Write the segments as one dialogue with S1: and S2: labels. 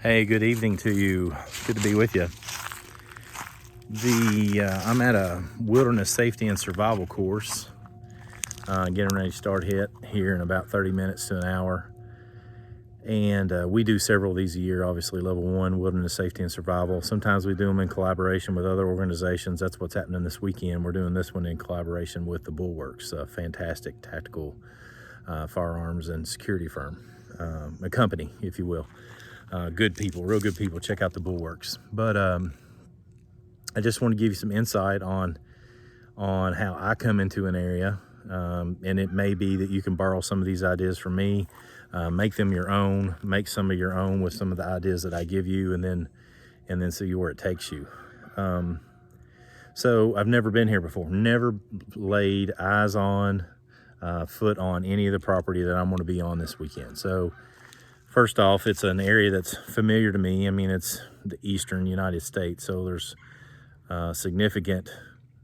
S1: Hey, good evening to you. Good to be with you. I'm at a wilderness safety and survival course, getting ready to start here in about 30 minutes to an hour. And we do several of these a year, obviously level 1, wilderness safety and survival. Sometimes we do them in collaboration with other organizations. That's what's happening this weekend. We're doing this one in collaboration with the Bulwarks, a fantastic tactical firearms and security firm, a company, if you will. Good people, real good people. Check out the Bulwarks. But I just want to give you some insight on how I come into an area, and it may be that you can borrow some of these ideas from me, make them your own, make some of your own with some of the ideas that I give you, and then see where it takes you. So I've never been here before, never laid eyes on, foot on any of the property that I'm going to be on this weekend. So first off, it's an area that's familiar to me. I mean, it's the eastern United States, so there's significant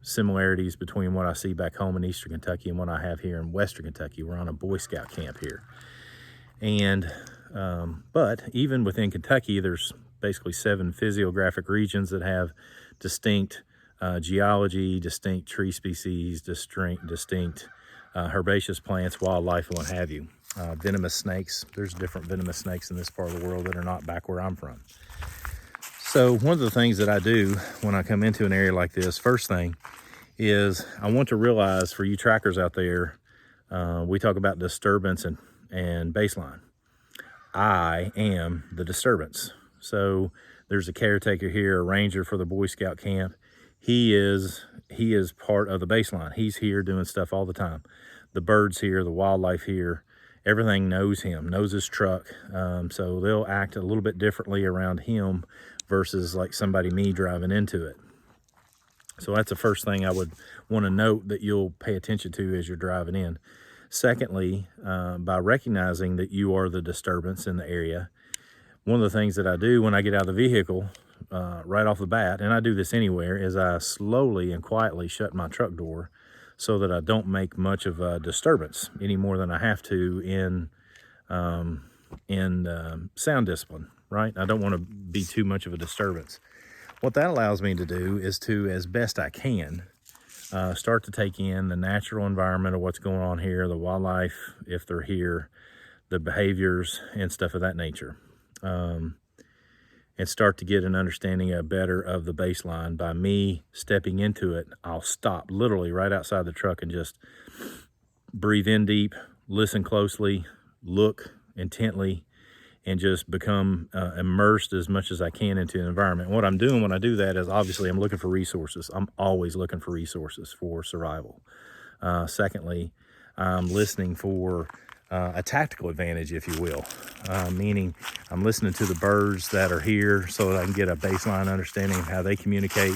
S1: similarities between what I see back home in eastern Kentucky and what I have here in western Kentucky. We're on a Boy Scout camp here. And, but even within Kentucky, there's basically 7 physiographic regions that have distinct geology, distinct tree species, distinct herbaceous plants, wildlife, and what have you. Venomous snakes. There's different venomous snakes in this part of the world that are not back where I'm from. So one of the things that I do when I come into an area like this, first thing is I want to realize, for you trackers out there, we talk about disturbance and baseline. I am the disturbance. So there's a caretaker here, a ranger for the Boy Scout camp. He is part of the baseline. He's here doing stuff all the time. The birds here, the wildlife here, everything knows him, knows his truck. So they'll act a little bit differently around him versus like me driving into it. So that's the first thing I would want to note that you'll pay attention to as you're driving in. Secondly, by recognizing that you are the disturbance in the area, one of the things that I do when I get out of the vehicle, right off the bat, and I do this anywhere, is I slowly and quietly shut my truck door so that I don't make much of a disturbance any more than I have to in sound discipline, right? I don't want to be too much of a disturbance. What that allows me to do is to, as best I can, start to take in the natural environment of what's going on here, the wildlife, if they're here, the behaviors and stuff of that nature. And start to get an understanding better of the baseline. By me stepping into it, I'll stop literally right outside the truck and just breathe in deep, listen closely, look intently, and just become immersed as much as I can into the environment. And what I'm doing when I do that is, obviously, I'm looking for resources. I'm always looking for resources for survival. Secondly, I'm listening for a tactical advantage, if you will, meaning I'm listening to the birds that are here so that I can get a baseline understanding of how they communicate,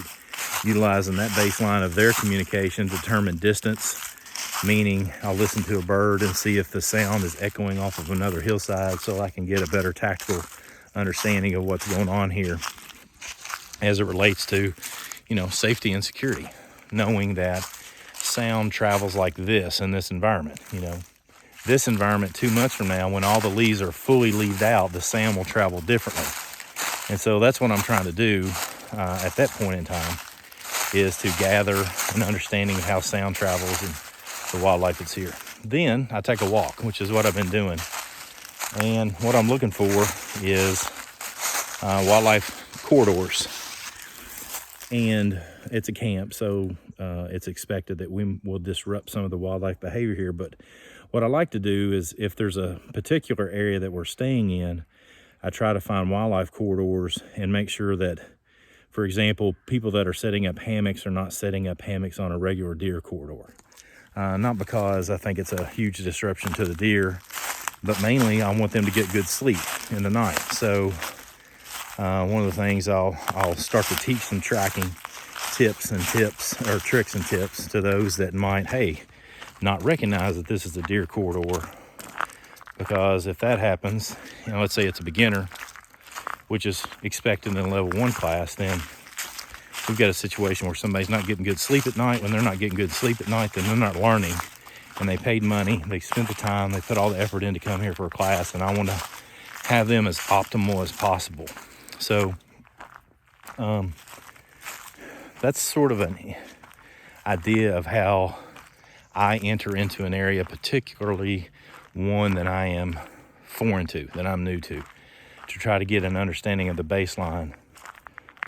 S1: utilizing that baseline of their communication to determine distance, meaning I'll listen to a bird and see if the sound is echoing off of another hillside so I can get a better tactical understanding of what's going on here as it relates to, safety and security, knowing that sound travels like this in this environment. This environment 2 months from now, when all the leaves are fully leaved out, the sound will travel differently. And so that's what I'm trying to do at that point in time, is to gather an understanding of how sound travels and the wildlife that's here. Then I take a walk, which is what I've been doing. And what I'm looking for is wildlife corridors. And it's a camp, so it's expected that we will disrupt some of the wildlife behavior here. But what I like to do is, if there's a particular area that we're staying in, I try to find wildlife corridors and make sure that, for example, people that are setting up hammocks are not setting up hammocks on a regular deer corridor. Not because I think it's a huge disruption to the deer, but mainly I want them to get good sleep in the night. So one of the things I'll start to teach some tracking tricks and tips to those that might, not recognize that this is a deer corridor. Because if that happens, let's say it's a beginner, which is expected in a level 1 class, then we've got a situation where somebody's not getting good sleep at night. When they're not getting good sleep at night, then they're not learning. And they paid money, they spent the time, they put all the effort in to come here for a class, and I want to have them as optimal as possible. So that's sort of an idea of how I enter into an area, particularly one that I am foreign to, that I'm new to try to get an understanding of the baseline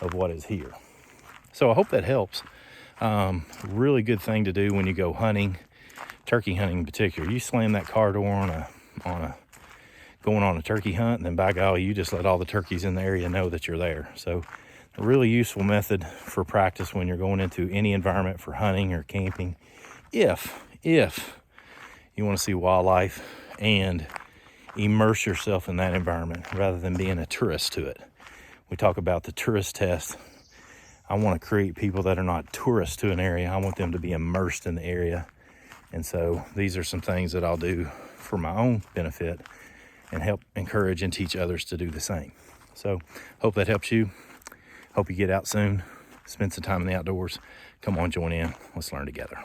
S1: of what is here. So I hope that helps. Really good thing to do when you go hunting, turkey hunting in particular. You slam that car door going on a turkey hunt, and then by golly, you just let all the turkeys in the area know that you're there. So a really useful method for practice when you're going into any environment for hunting or camping. If you want to see wildlife and immerse yourself in that environment rather than being a tourist to it. We talk about the tourist test. I want to create people that are not tourists to an area. I want them to be immersed in the area. And so these are some things that I'll do for my own benefit and help encourage and teach others to do the same. So hope that helps you. Hope you get out soon, spend some time in the outdoors. Come on, join in. Let's learn together.